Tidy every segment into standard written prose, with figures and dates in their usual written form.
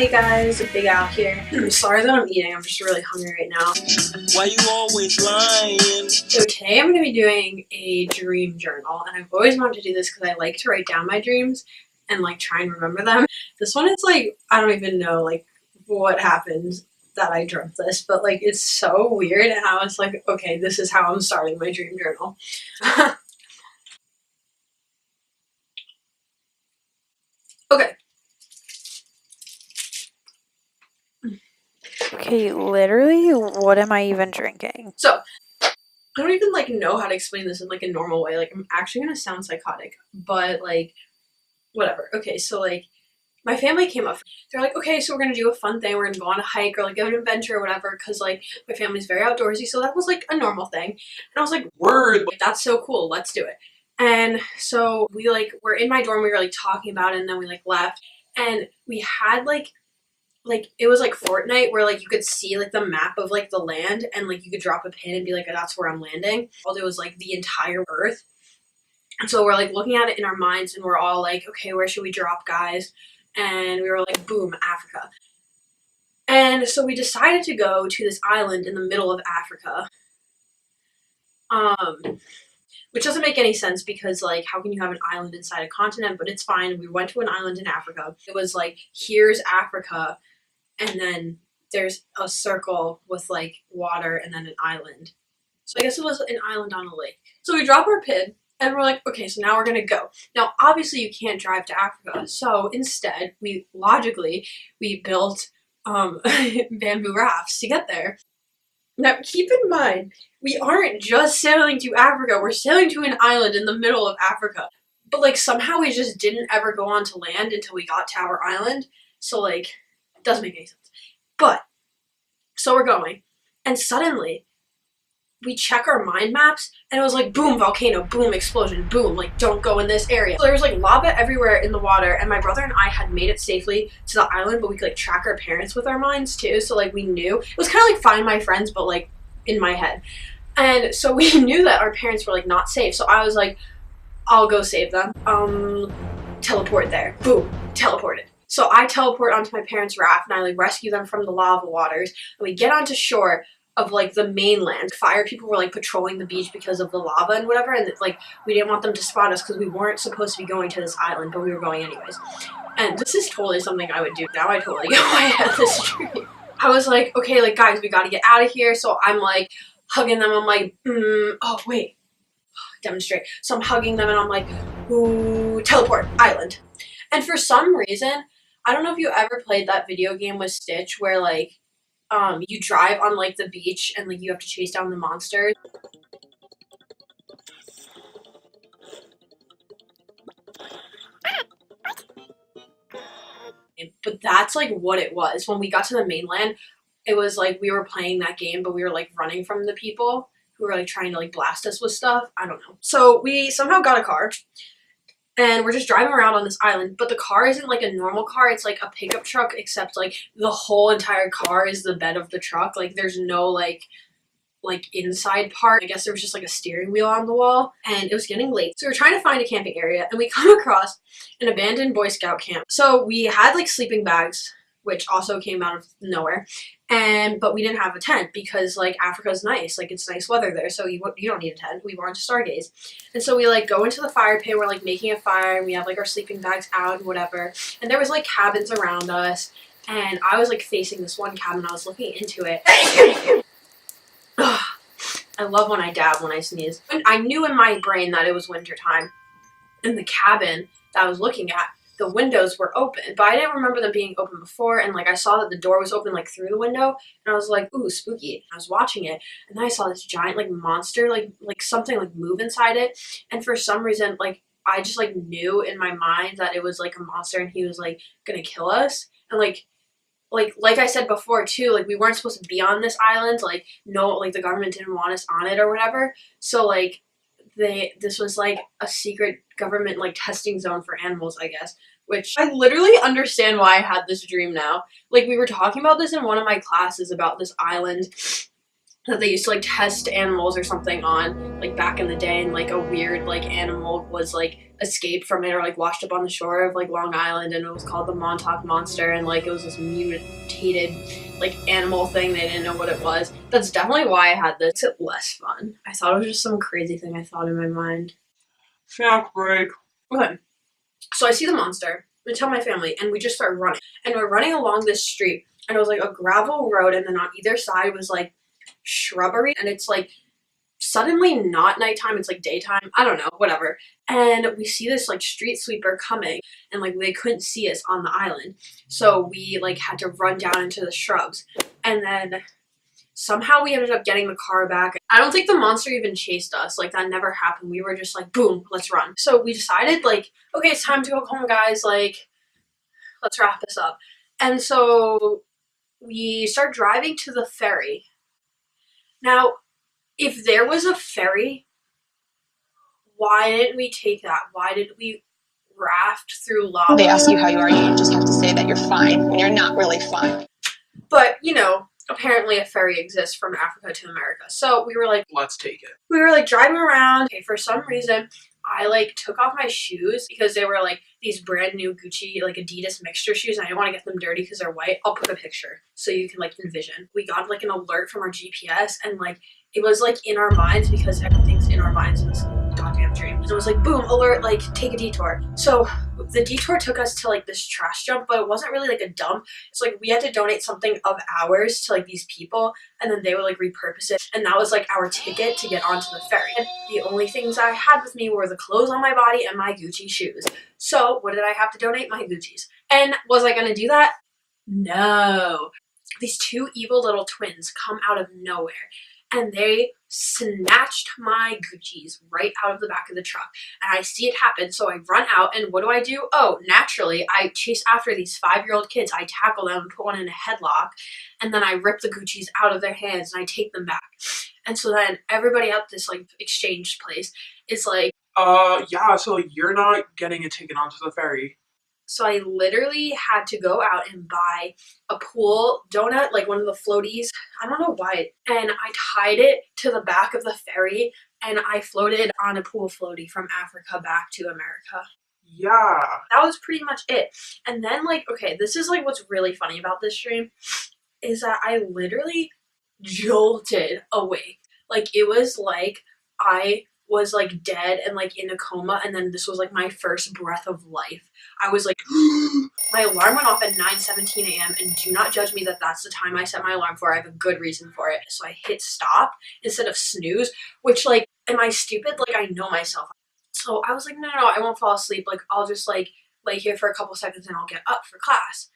Hey guys, Big Al here. Sorry that I'm eating, I'm just really hungry right now. Why you always lying? So today I'm going to be doing a dream journal, and I've always wanted to do this because I like to write down my dreams and like try and remember them. This one is like, I don't even know like what happened that I dreamt this, but like it's so weird, and I was like, okay, this is how I'm starting my dream journal. Okay. Okay, literally, what am I even drinking? So, I don't even like know how to explain this in like a normal way. Like, I'm actually gonna sound psychotic, but like, whatever. Okay, so like, my family came up. They're like, okay, so we're gonna do a fun thing. We're gonna go on a hike or like go on an adventure or whatever. Cause like my family's very outdoorsy, so that was like a normal thing. And I was like, word, that's so cool. Let's do it. And so we like were in my dorm. We were like talking about it, and then we like left, and we had like it was like Fortnite where like you could see like the map of like the land, and like you could drop a pin and be like, oh, that's where I'm landing. All it was like the entire earth. And so we're like looking at it in our minds, and we're all like, okay, where should we drop, guys? And we were like, boom, Africa. And so we decided to go to this island in the middle of Africa. Which doesn't make any sense because like how can you have an island inside a continent? But it's fine. We went to an island in Africa. It was like, here's Africa, and then there's a circle with like water and then an island. So I guess it was an island on a lake. So we drop our pin and we're like, okay, so now we're gonna go. Now obviously you can't drive to Africa, so instead we built bamboo rafts to get there. Now keep in mind, we aren't just sailing to Africa, we're sailing to an island in the middle of Africa. But like somehow we just didn't ever go onto land until we got to our island. So like, it doesn't make any sense. But, so we're going, and suddenly, we check our mind maps, and it was like, boom, volcano, boom, explosion, boom, like, don't go in this area. So there was like lava everywhere in the water, and my brother and I had made it safely to the island, but we could like track our parents with our minds too, so like we knew. It was kind of like Find My Friends, but like in my head. And so we knew that our parents were like not safe, so I was like, I'll go save them. Teleport there. Boom, teleported. So I teleport onto my parents' raft and I like rescue them from the lava waters, and we get onto shore of like the mainland. Fire people were like patrolling the beach because of the lava and whatever, and like we didn't want them to spot us because we weren't supposed to be going to this island, but we were going anyways. And this is totally something I would do now. I totally get why I had this dream. I was like, okay, like guys, we gotta get out of here. So I'm like hugging them. I'm like, oh wait, demonstrate. So I'm hugging them and I'm like, ooh, teleport, island. And for some reason, I don't know if you ever played that video game with Stitch where like you drive on like the beach and like you have to chase down the monsters. But that's like what it was. When we got to the mainland, it was like we were playing that game, but we were like running from the people who were like trying to like blast us with stuff. I don't know. So we somehow got a car. And we're just driving around on this island, but the car isn't like a normal car, it's like a pickup truck, except like the whole entire car is the bed of the truck. Like there's no like inside part. I guess there was just like a steering wheel on the wall, and it was getting late. So we were trying to find a camping area, and we come across an abandoned Boy Scout camp. So we had like sleeping bags, which also came out of nowhere, but we didn't have a tent because like Africa's nice, like it's nice weather there, so you don't need a tent. We wanted to stargaze, and so we like go into the fire pit. We're like making a fire, and we have like our sleeping bags out and whatever. And there was like cabins around us, and I was like facing this one cabin. I was looking into it. I love when I dab when I sneeze. And I knew in my brain that it was winter time. In the cabin that I was looking at, the windows were open, but I didn't remember them being open before, and like I saw that the door was open like through the window, and I was like, ooh, spooky. I was watching it, and then I saw this giant like monster, like something like move inside it, and for some reason like I just like knew in my mind that it was like a monster and he was like gonna kill us. And like I said before too, like we weren't supposed to be on this island, like no, like the government didn't want us on it or whatever, so like this was like a secret government like testing zone for animals, I guess. Which I literally understand why I had this dream now. Like we were talking about this in one of my classes about this island that they used to like test animals or something on, like back in the day, and like a weird like animal was like escaped from it or like washed up on the shore of like Long Island, and it was called the Montauk Monster, and like it was this mutated like animal thing. They didn't know what it was. That's definitely why I had this. It's less fun. I thought it was just some crazy thing I thought in my mind. Snack break. Okay, so I see the monster. I tell my family, and we just start running, and we're running along this street, and it was like a gravel road, and then on either side was like shrubbery, and it's like suddenly not nighttime, it's like daytime, I don't know, whatever. And we see this like street sweeper coming, and like they couldn't see us on the island, so we like had to run down into the shrubs, and then somehow we ended up getting the car back. I don't think the monster even chased us, like that never happened. We were just like, boom, let's run. So we decided like, okay, it's time to go home, guys, like let's wrap this up. And so we start driving to the ferry. Now, if there was a ferry, why didn't we take that? Why did we raft through lava? They ask you how you are, you just have to say that you're fine when you're not really fine. But, you know, apparently a ferry exists from Africa to America. So we were like, Let's take it. we were like driving around. Okay, for some reason, I like took off my shoes because they were like these brand new Gucci, like Adidas mixture shoes, and I didn't want to get them dirty because they're white. I'll put a picture so you can like envision. We got like an alert from our GPS, and like it was like in our minds because everything's in our minds in this goddamn dream. And it was like, boom, alert, like take a detour. So the detour took us to like this trash dump, but it wasn't really like a dump. It's like we had to donate something of ours to like these people, and then they would like repurpose it, and that was like our ticket to get onto the ferry. And the only things I had with me were the clothes on my body and my Gucci shoes. So what did I have to donate? My Gucci's. And was I gonna do that? No. These two evil little twins come out of nowhere, and they snatched my Gucci's right out of the back of the truck. And I see it happen, so I run out, and what do? Oh, naturally, I chase after these 5-year-old kids. I tackle them, put one in a headlock, and then I rip the Gucci's out of their hands, and I take them back. And so then everybody at this, like, exchange place is like, yeah, so you're not getting a ticket onto the ferry. so I literally had to go out and buy a pool donut, like one of the floaties. I don't know why. And I tied it to the back of the ferry, and I floated on a pool floaty from Africa back to America. Yeah. That was pretty much it. And then, like, okay, this is like what's really funny about this dream is that I literally jolted awake. Like, it was like I was like dead and like in a coma, and then this was like my first breath of life. I was like, my alarm went off at 9:17 a.m. and do not judge me that that's the time I set my alarm for. I have a good reason for it. So I hit stop instead of snooze, which, like, am I stupid? Like, I know myself. So I was like, no, I won't fall asleep. Like, I'll just like lay here for a couple seconds and I'll get up for class.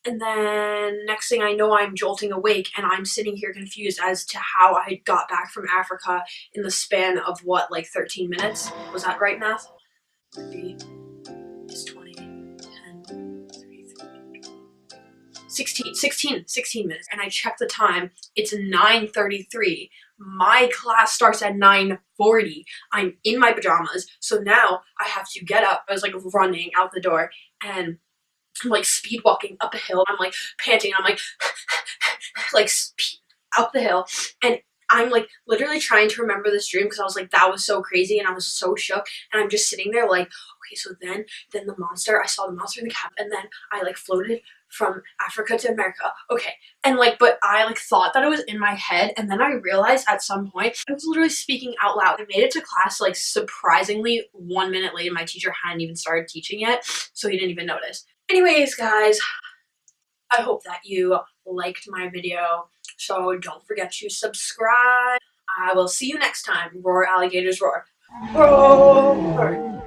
And then next thing I know, I'm jolting awake, and I'm sitting here confused as to how I got back from Africa in the span of what, like 13 minutes? Was that right, math? 3 is 20, 10, 3, 16 minutes. And I check the time. It's 9:33. My class starts at 9:40. I'm in my pajamas, so now I have to get up. I was like running out the door, and I'm like speed walking up a hill. I'm like panting. I'm like like up the hill, and I'm like literally trying to remember this dream because I was like, that was so crazy, and I was so shook. And I'm just sitting there like, okay, so then the monster. I saw the monster in the cab, and then I like floated from Africa to America. Okay, and like, but I like thought that it was in my head, and then I realized at some point I was literally speaking out loud. I made it to class like surprisingly 1 minute late, and my teacher hadn't even started teaching yet, so he didn't even notice. Anyways, guys, I hope that you liked my video, so don't forget to subscribe. I will see you next time. Roar, alligators, roar. Roar!